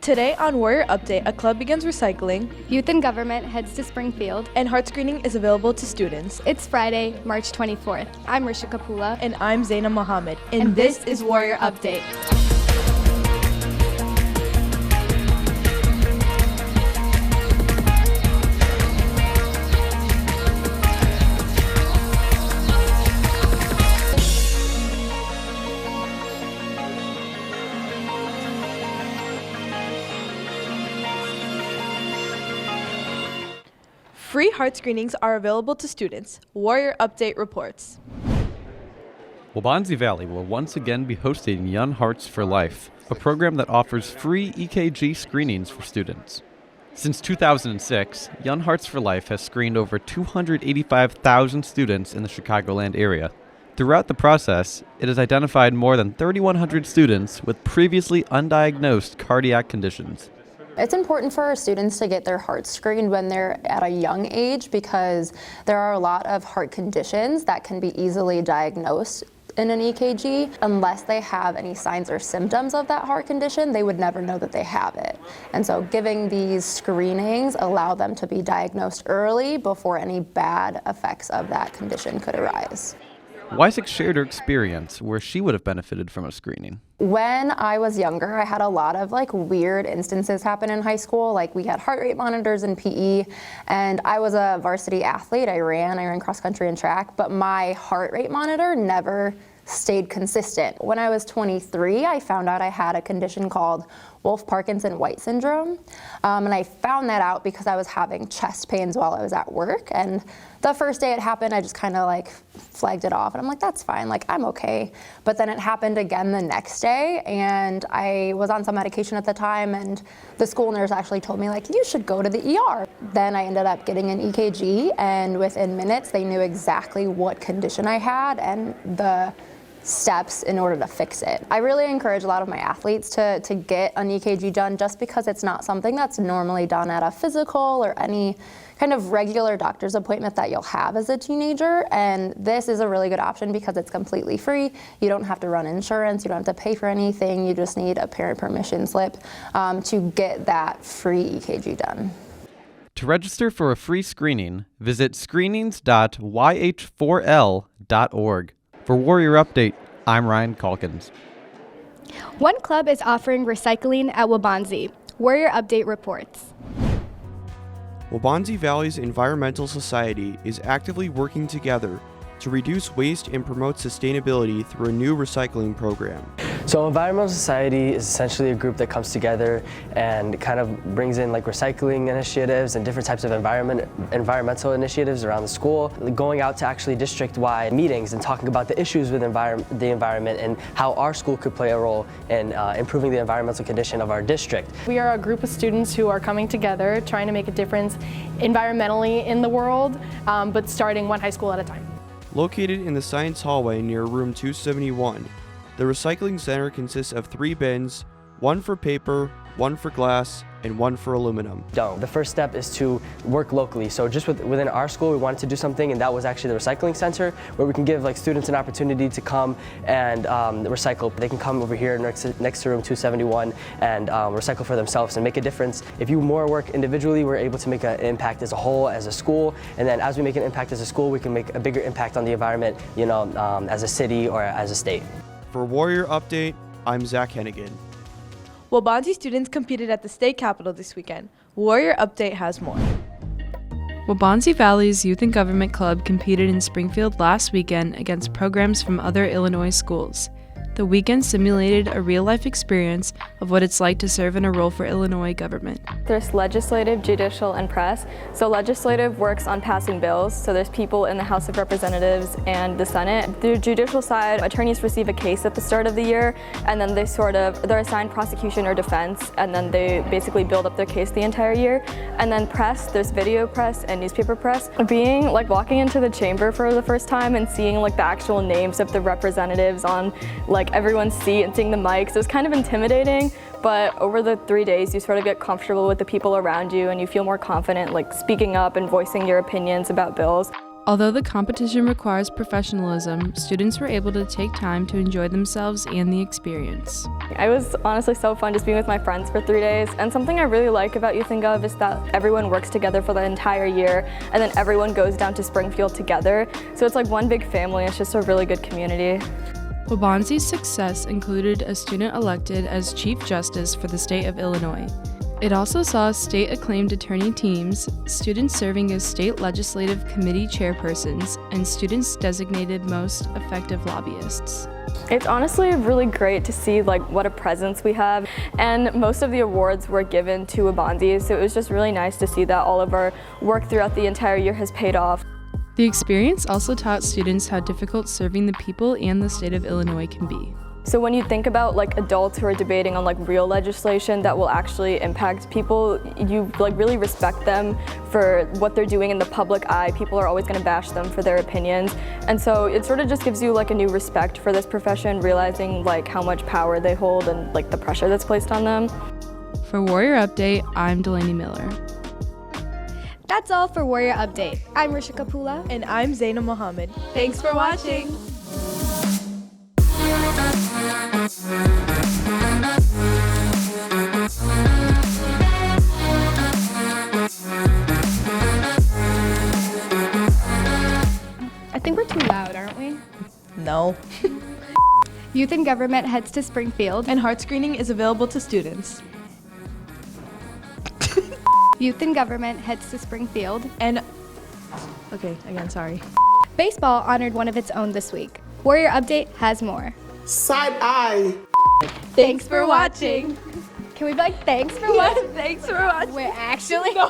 Today on Warrior Update, a club begins recycling, Youth in Government heads to Springfield, and heart screening is available to students. It's Friday, March 24th. I'm Risha Kapula. And I'm Zaina Mohammed. And this is Warrior Update. Free heart screenings are available to students. Warrior Update reports. Waubonsie Valley will once again be hosting Young Hearts for Life, a program that offers free EKG screenings for students. Since 2006, Young Hearts for Life has screened over 285,000 students in the Chicagoland area. Throughout the process, it has identified more than 3,100 students with previously undiagnosed cardiac conditions. It's important for our students to get their hearts screened when they're at a young age because there are a lot of heart conditions that can be easily diagnosed in an EKG. Unless they have any signs or symptoms of that heart condition, they would never know that they have it. And so giving these screenings allow them to be diagnosed early before any bad effects of that condition could arise. Weisek shared her experience where she would have benefited from a screening. When I was younger, I had a lot of weird instances happen in high school. We had heart rate monitors in PE, and I was a varsity athlete. I ran cross country and track, but my heart rate monitor never stayed consistent. When I was 23, I found out I had a condition called Wolff-Parkinson-White syndrome, and I found that out because I was having chest pains while I was at work. And the first day it happened, I just kind of flagged it off, and I'm like, that's fine, I'm okay. But then it happened again the next day, and I was on some medication at the time, and the school nurse actually told me, you should go to the ER. Then I ended up getting an EKG, and within minutes, they knew exactly what condition I had and the steps in order to fix it. I really encourage a lot of my athletes to get an EKG done just because it's not something that's normally done at a physical or any kind of regular doctor's appointment that you'll have as a teenager. And this is a really good option because it's completely free. You don't have to run insurance. You don't have to pay for anything. You just need a parent permission slip to get that free EKG done. To register for a free screening, visit screenings.yh4l.org. For Warrior Update, I'm Ryan Calkins. One club is offering recycling at Waubonsie. Warrior Update reports. Waubonsie Valley's Environmental Society is actively working together to reduce waste and promote sustainability through a new recycling program. So Environmental Society is essentially a group that comes together and kind of brings in recycling initiatives and different types of environmental initiatives around the school, going out to actually district-wide meetings and talking about the issues with the environment and how our school could play a role in improving the environmental condition of our district. We are a group of students who are coming together, trying to make a difference environmentally in the world, but starting one high school at a time. Located in the Science Hallway near room 271, the recycling center consists of 3 bins, one for paper, one for glass, and one for aluminum. The first step is to work locally. So just within our school, we wanted to do something, and that was actually the recycling center, where we can give students an opportunity to come and recycle. They can come over here next to room 271 and recycle for themselves and make a difference. If you more work individually, we're able to make an impact as a whole, as a school, and then as we make an impact as a school, we can make a bigger impact on the environment, as a city or as a state. For Warrior Update, I'm Zach Hennigan. Waubonsie students competed at the state capitol this weekend. Warrior Update has more. Waubonsie Valley's Youth in Government Club competed in Springfield last weekend against programs from other Illinois schools. The weekend simulated a real-life experience of what it's like to serve in a role for Illinois government. There's legislative, judicial, and press. So legislative works on passing bills. So there's people in the House of Representatives and the Senate. The judicial side, attorneys receive a case at the start of the year, and then they're assigned prosecution or defense, and then they basically build up their case the entire year. And then press, there's video press and newspaper press. Walking into the chamber for the first time and seeing the actual names of the representatives on everyone's seat and seeing the mics, it was kind of intimidating, but over the 3 days you sort of get comfortable with the people around you and you feel more confident speaking up and voicing your opinions about bills. Although the competition requires professionalism, students were able to take time to enjoy themselves and the experience. It was honestly so fun just being with my friends for 3 days, and something I really like about Youth in Gov is that everyone works together for the entire year, and then everyone goes down to Springfield together, so it's like one big family. It's just a really good community. Waubonsie's success included a student elected as Chief Justice for the state of Illinois. It also saw state-acclaimed attorney teams, students serving as state legislative committee chairpersons, and students designated most effective lobbyists. It's honestly really great to see like what a presence we have, and most of the awards were given to Waubonsie, so it was just really nice to see that all of our work throughout the entire year has paid off. The experience also taught students how difficult serving the people and the state of Illinois can be. So when you think about like adults who are debating on like real legislation that will actually impact people, you like really respect them for what they're doing in the public eye. People are always going to bash them for their opinions. And so it sort of just gives you like a new respect for this profession, realizing like how much power they hold and like the pressure that's placed on them. For Warrior Update, I'm Delaney Miller. That's all for Warrior Update. I'm Rishika Pula. And I'm Zaina Mohammed. Thanks for watching. I think we're too loud, aren't we? No. Youth in Government heads to Springfield. And heart screening is available to students. Youth in Government heads to Springfield. And, okay, again, sorry. Baseball honored one of its own this week. Warrior Update has more. Side eye. Thanks for watching. Can we be like, thanks for watching? Thanks for watching. We're actually... No.